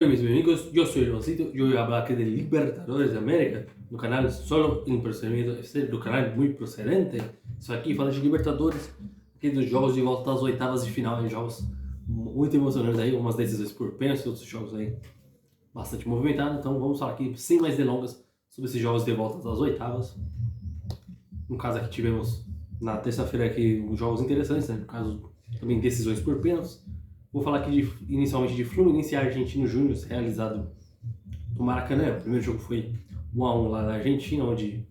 Hola mis amigos, yo soy Rosito, yo voy a hablar aquí de Libertadores de América, no canal solo em procedimento, do canal muito procedente. Isso aqui fala de Libertadores, aqui dos jogos de volta às oitavas de final, em jogos muito emocionantes aí, umas decisões por pênalti, outros jogos aí bastante movimentados. Então vamos falar aqui, sem mais delongas, sobre esses jogos de volta às oitavas. No caso aqui tivemos na terça-feira aqui jogos interessantes, né? No caso também decisões por pênaltis. Vou falar aqui inicialmente de Fluminense e Argentino Júnior, realizado no Maracanã. O primeiro jogo foi 1-1 lá na Argentina, onde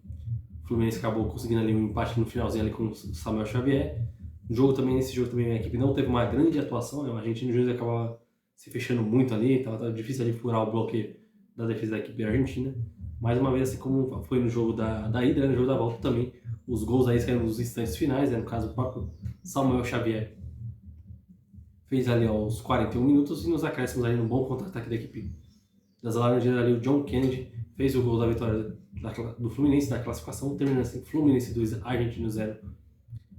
o Fluminense acabou conseguindo ali um empate no finalzinho ali com o Samuel Xavier. Nesse jogo também a equipe não teve uma grande atuação, né? O Argentino Júnior acabava se fechando muito ali, tava difícil ali furar o bloqueio da defesa da equipe argentina. Mais uma vez, assim como foi no jogo da ida, né? No jogo da volta também, os gols aí saíram nos instantes finais, né? No caso, o próprio Samuel Xavier fez ali aos 41 minutos e nos acréscimos ali no bom contra-ataque da equipe das Laranjeiras ali, o John Kennedy fez o gol da vitória do Fluminense na classificação, terminando assim, Fluminense 2, Argentino 0,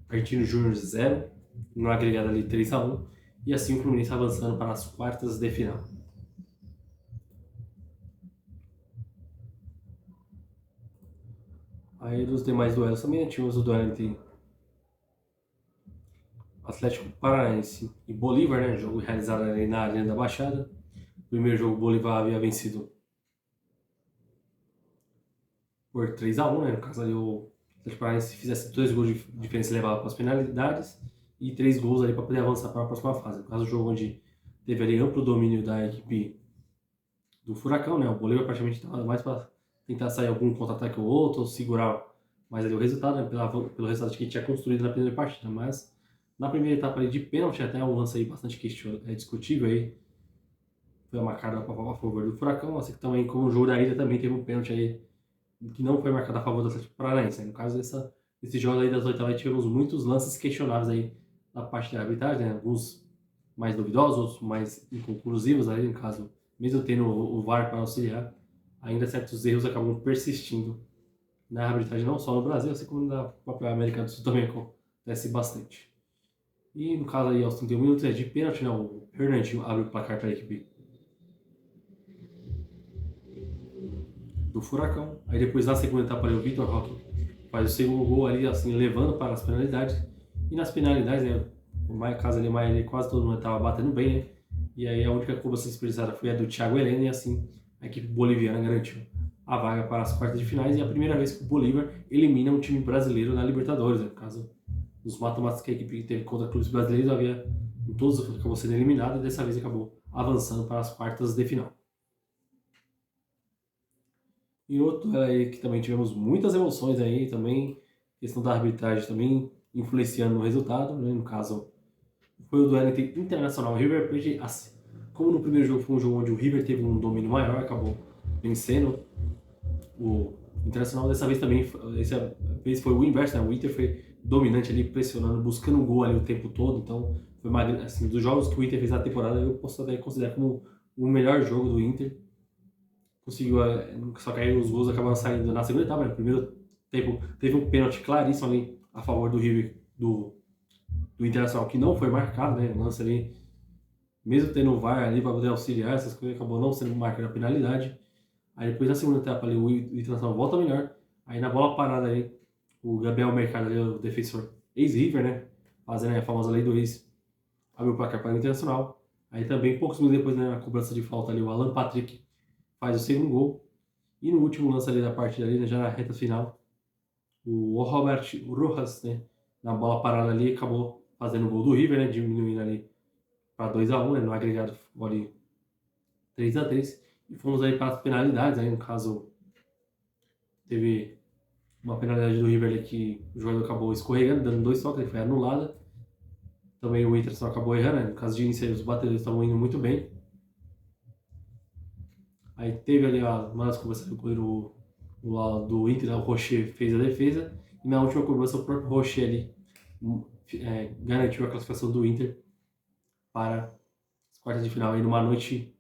Argentino Júnior 0, no agregado ali 3-1, e assim o Fluminense avançando para as quartas de final. Aí dos demais duelos também tivemos o duelo entre Atlético Paranaense e Bolívar, né? Jogo realizado ali na Arena da Baixada. O primeiro jogo o Bolívar havia vencido por 3-1, né? No caso ali o Atlético Paranaense fizesse 2 gols de diferença levava para as penalidades e 3 gols ali para poder avançar para a próxima fase. No caso do jogo onde teve ali amplo domínio da equipe do Furacão, né? O Bolívar praticamente estava mais para tentar sair algum contra-ataque ou outro, ou segurar mais ali o resultado, né? Pelo resultado que tinha construído na primeira partida. Mas na primeira etapa ali de pênalti, até um lance aí bastante discutível aí, foi marcado a favor do Furacão, assim que também como o jogo da ida também teve um pênalti aí que não foi marcado a favor do Atlético Paranaense. No caso desse jogo aí das oitavas, tivemos muitos lances questionáveis aí na parte da arbitragem, né? Alguns mais duvidosos, outros mais inconclusivos aí, no caso, mesmo tendo o VAR para auxiliar, ainda certos erros acabam persistindo na arbitragem, não só no Brasil, assim como na própria América do Sul também acontece bastante. E no caso aí, aos 31 minutos, é de pênalti, né? O Fernandinho abre o placar para a equipe do Furacão. Aí depois na segunda etapa ali, o Vitor Roque faz o segundo gol ali, assim, levando para as penalidades. E nas penalidades, né, o caso ali, quase todo mundo estava batendo bem, né? E aí a única cobrança desperdiçada foi a do Thiago Helena e assim a equipe boliviana garantiu a vaga para as quartas de finais e a primeira vez que o Bolívar elimina um time brasileiro na Libertadores, né? No caso, nos mata-matas que a equipe teve contra clubes brasileiros, em todos acabou sendo eliminado e dessa vez acabou avançando para as quartas de final. E outro aí que também tivemos muitas emoções aí também, questão da arbitragem também influenciando no resultado, né? No caso, foi o duelo entre Internacional e River Plate. Assim, como no primeiro jogo foi um jogo onde o River teve um domínio maior, acabou vencendo o Internacional. Dessa vez também, essa vez foi o inverso, né? O Inter foi dominante ali, pressionando, buscando um gol ali o tempo todo. Então, foi assim, dos jogos que o Inter fez na temporada, eu posso até considerar como o melhor jogo do Inter. Conseguiu, só que aí os gols acabaram saindo na segunda etapa, né? No primeiro tempo teve um pênalti claríssimo ali a favor do River, do Internacional, que não foi marcado, né? O lance ali, mesmo tendo o VAR ali para poder auxiliar, essas coisas, acabou não sendo marcada a penalidade. Aí depois na segunda etapa ali, o Internacional volta melhor. Aí na bola parada ali, o Gabriel Mercado ali, o defensor ex-River, né? Fazendo a famosa lei do ex, abriu o placar para o Internacional. Aí também, poucos minutos depois, né, na cobrança de falta ali, o Alan Patrick faz o segundo gol. E no último lance ali da partida, ali, né, já na reta final, o Robert Rojas, né, na bola parada ali, acabou fazendo o gol do River, né, diminuindo ali para 2-1, né, no agregado ficou ali 3-3. E fomos aí para as penalidades, aí no caso teve uma penalidade do River ali que o jogador acabou escorregando, dando 2 toques, ele foi anulada. Também o Inter só acabou errando, né, no caso de iniciar os batedores estavam indo muito bem. Aí teve ali uma das conversas com o goleiro do Inter, o Rocher fez a defesa, e na última cobrança o próprio Rocher ali garantiu a classificação do Inter para as quartas de final, aí numa noite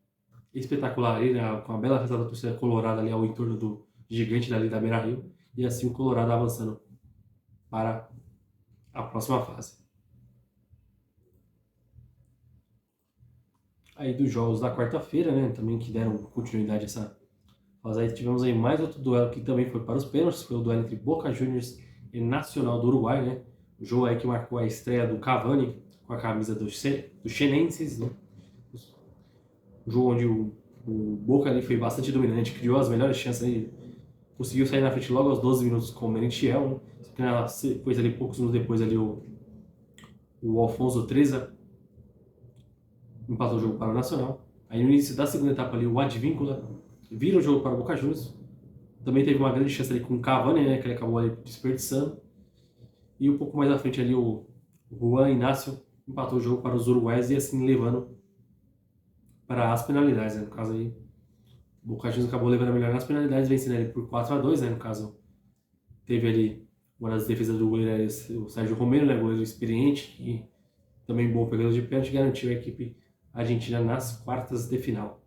espetacular, aí, né, com a bela festa da torcida colorada ali ao entorno do gigante dali da Beira-Rio, e assim o Colorado avançando para a próxima fase. aí dos jogos da quarta-feira, né, também que deram continuidade a essa fase aí, tivemos aí mais outro duelo que também foi para os pênaltis, foi o duelo entre Boca Juniors e Nacional do Uruguai, né, o jogo aí que marcou a estreia do Cavani com a camisa do Xenenses, né, um jogo onde o Boca ali foi bastante dominante, criou as melhores chances aí, conseguiu sair na frente logo aos 12 minutos com o Merentiel, né, só que na sequência ali, poucos minutos depois ali, o Alfonso Treza empatou o jogo para o Nacional. Aí no início da segunda etapa ali, o Advíncula vira o jogo para o Boca Juniors. Também teve uma grande chance ali com o Cavani, né, que ele acabou ali desperdiçando. E um pouco mais à frente ali, o Juan Inácio empatou o jogo para os uruguaios e assim levando para as penalidades, né? No caso aí, o Boca Juniors acabou levando a melhor nas penalidades, vencendo ele por 4-2, né? No caso, teve ali uma das defesas do goleiro, o Sérgio Romero, né, goleiro experiente, que também bom pegador de pênalti, garantiu a equipe argentina nas quartas de final.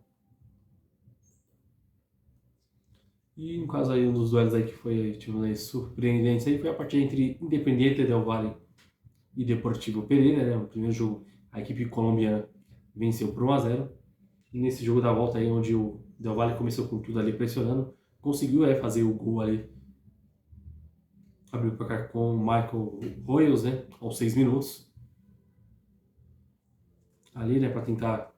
E no caso aí, um dos duelos aí que foi, tivemos aí surpreendentes aí, foi a partida entre Independiente del Valle e Deportivo Pereira, né? O primeiro jogo, a equipe colombiana venceu por 1-0. E nesse jogo da volta aí, onde o Del Valle começou com tudo ali pressionando, conseguiu fazer o gol ali, abriu o placar com o Michael Royals, né? Aos 6 minutos. Ali, né, para tentar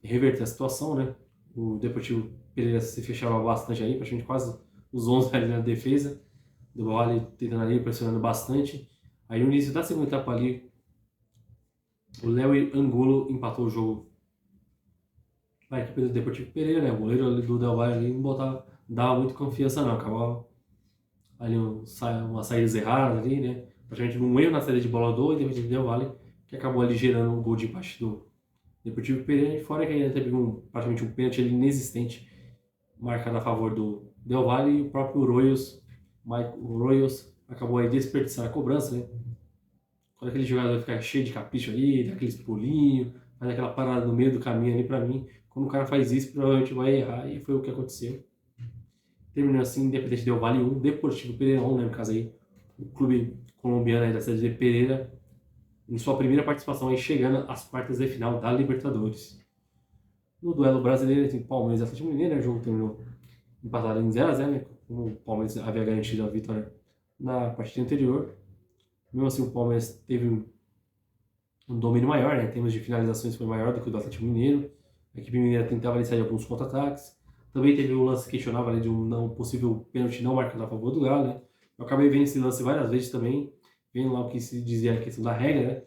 reverter a situação, né? O Deportivo Pereira se fechava bastante ali, praticamente quase os 11 ali na defesa. Do Valle tentando ali, pressionando bastante. Aí no início da segunda etapa ali, o Léo Angulo empatou o jogo para a equipe do Deportivo Pereira, né? O goleiro ali do Del Valle ali não dava muito confiança não, acabava ali umas saídas erradas ali, né? Praticamente um erro na saída de bola do Deportivo Del Valle, que acabou ali gerando um gol de empate do Deportivo Pereira, e fora que ainda teve praticamente um pênalti ali inexistente marcado a favor do Del Valle, e o próprio Royals acabou aí desperdiçando a cobrança, né? Quando aquele jogador fica cheio de capricho ali, dá aqueles pulinhos, faz aquela parada no meio do caminho ali, pra mim, quando o cara faz isso, provavelmente vai errar, e foi o que aconteceu. Terminou assim, Independente Del Valle 1, Deportivo Pereira 1, né, no caso aí, o clube colombiano aí da cidade de Pereira, em sua primeira participação aí, chegando às quartas de final da Libertadores. No duelo brasileiro entre Palmeiras e Atlético Mineiro, né, o jogo terminou empatado em 0-0, né, como o Palmeiras havia garantido a vitória na partida anterior. Mesmo assim, o Palmeiras teve um domínio maior, né, em termos de finalizações foi maior do que o do Atlético Mineiro. A equipe mineira tentava ali sair alguns contra-ataques. Também teve um lance questionável ali de um não possível pênalti não marcado a favor do Galo, né. Eu acabei vendo esse lance várias vezes também, vendo lá o que se dizia a questão da regra, né.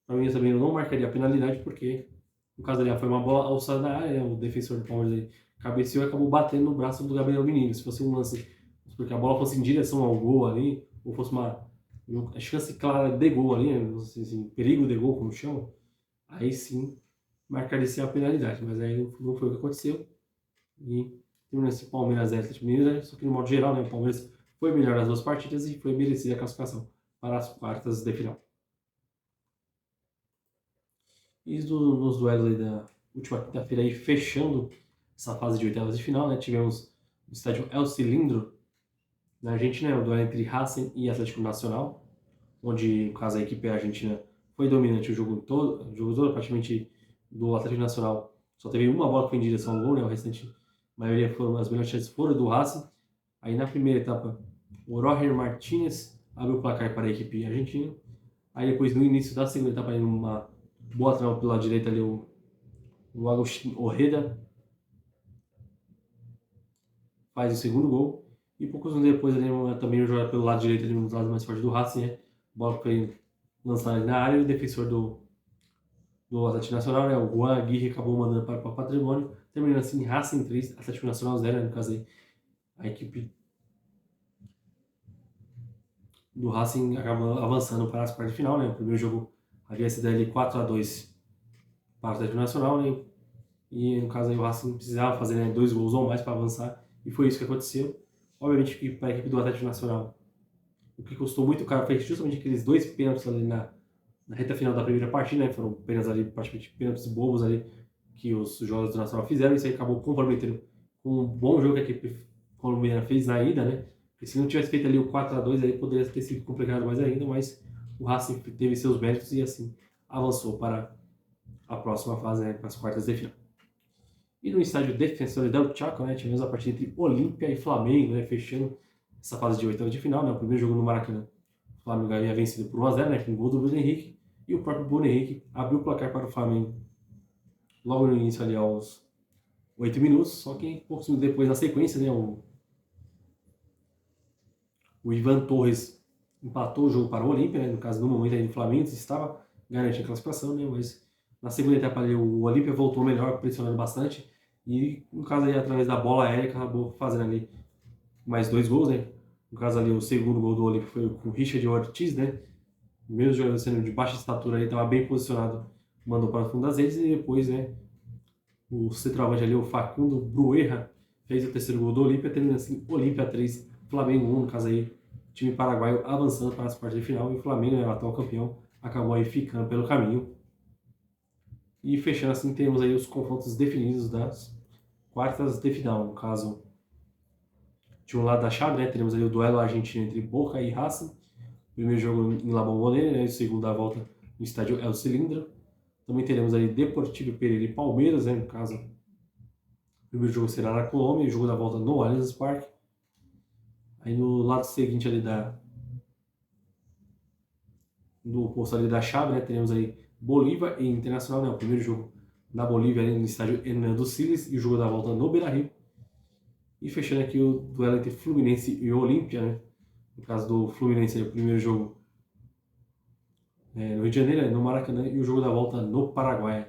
Para mim, eu também não marcaria a penalidade, porque no caso ali foi uma bola alçada na área, né? O defensor do Palmeiras aí cabeceou e acabou batendo no braço do Gabriel Menino. Se fosse um lance, porque a bola fosse em direção ao gol ali, ou fosse uma chance clara de gol ali, né? Assim, perigo de gol, como chamam, aí sim marcaria a penalidade. Mas aí não foi o que aconteceu. E terminou esse Palmeiras 0, Atlético Mineiro, né? Só que no modo geral, né, o Palmeiras foi melhor nas duas partidas e foi merecida a classificação para as quartas de final. E nos duelos aí da última quinta-feira, aí, fechando essa fase de oitavas de final, né, tivemos no estádio El Cilindro, na Argentina, o duelo entre Racing e Atlético Nacional, onde, no caso, a equipe argentina foi dominante o jogo todo praticamente do Atlético Nacional. Só teve uma bola que foi em direção ao gol, né, o restante, a maioria foram, as melhores chances foram do Racing. Aí na primeira etapa, o Roger Martínez abriu o placar para a equipe argentina. Aí depois, no início da segunda etapa, aí, numa boa trama pelo lado direito ali, o Agustín Ojeda faz o segundo gol. E poucos anos depois, ali, também joga pelo lado direito, ali, no lado mais forte do Racing, né? A bola foi lançada ali na área e o defensor do Atlético Nacional, né? O Juan Aguirre, acabou mandando para o Patrimônio. Terminando assim, Racing 3, Atlético Nacional 0, né? No caso aí, a equipe do Racing acaba avançando para as quartas de final, né? O primeiro jogo havia sido ali 4-2 para o Atlético Nacional, né? E no caso aí o Racing precisava fazer, né, 2 gols ou mais para avançar, e foi isso que aconteceu. Obviamente que para a equipe do Atlético Nacional, o que custou muito caro foi justamente aqueles 2 pênaltis ali na reta final da primeira partida, né? Foram apenas ali, praticamente pênaltis bobos ali que os jogadores do Nacional fizeram, isso aí acabou comprometendo com um bom jogo que a equipe colombiana fez na ida, né? Porque se não tivesse feito ali o 4-2, aí poderia ter sido complicado mais ainda, mas o Racing teve seus méritos e assim avançou para a próxima fase, né, para as quartas de final. E no estádio Defensor del Chaco, né, tivemos a partida entre Olímpia e Flamengo, né, fechando essa fase de oitavas de final, né, o primeiro jogo no Maracanã. O Flamengo havia vencido por 1 a 0, né, com o gol do Bruno Henrique, e o próprio Bruno Henrique abriu o placar para o Flamengo logo no início ali aos 8 minutos, só que poucos minutos depois, na sequência, né, o Ivan Torres empatou o jogo para o Olímpia, né, no caso, no momento aí do Flamengo, estava garantindo a classificação, né, mas na segunda etapa ali o Olímpia voltou melhor, pressionando bastante, e no caso aí, através da bola aérea, acabou fazendo ali mais 2 gols, né, no caso ali o segundo gol do Olímpia foi com o Richard Ortiz, né, mesmo jogador sendo de baixa estatura, ele estava bem posicionado, mandou para o fundo das redes, e depois, né, o centroavante ali, o Facundo Bruerra, fez o terceiro gol do Olímpia, terminando assim, Olímpia 3, Flamengo 1, no caso aí, time paraguaio avançando para as quartas de final, e o Flamengo, né, o atual campeão, acabou aí ficando pelo caminho. E fechando assim, temos aí os confrontos definidos das quartas de final, no caso, de um lado da chave, né, teremos aí o duelo argentino entre Boca e Racing, primeiro jogo em La Bombonera, né, o segundo da volta no estádio El Cilindro. Também teremos aí Deportivo Pereira e Palmeiras, né, no caso, o primeiro jogo será na Colômbia, e o jogo da volta no Allianz Parque. Aí no lado seguinte ali do oposto ali da chave, né, teremos aí Bolívar e Internacional, né, o primeiro jogo na Bolívia ali no estádio Hernando Siles, e o jogo da volta no Beira-Rio. E fechando aqui o duelo entre Fluminense e Olímpia, né, no caso do Fluminense, aí, o primeiro jogo no Rio de Janeiro, no Maracanã, e o jogo da volta no Paraguai.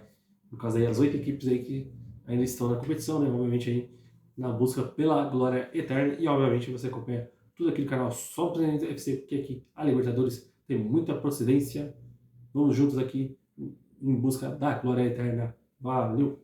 No caso aí, as 8 equipes aí que ainda estão na competição, né, obviamente aí na busca pela glória eterna, e obviamente você acompanha tudo aqui no canal Só Planeta FC, porque aqui a Libertadores tem muita procedência. Vamos juntos aqui em busca da glória eterna. Valeu!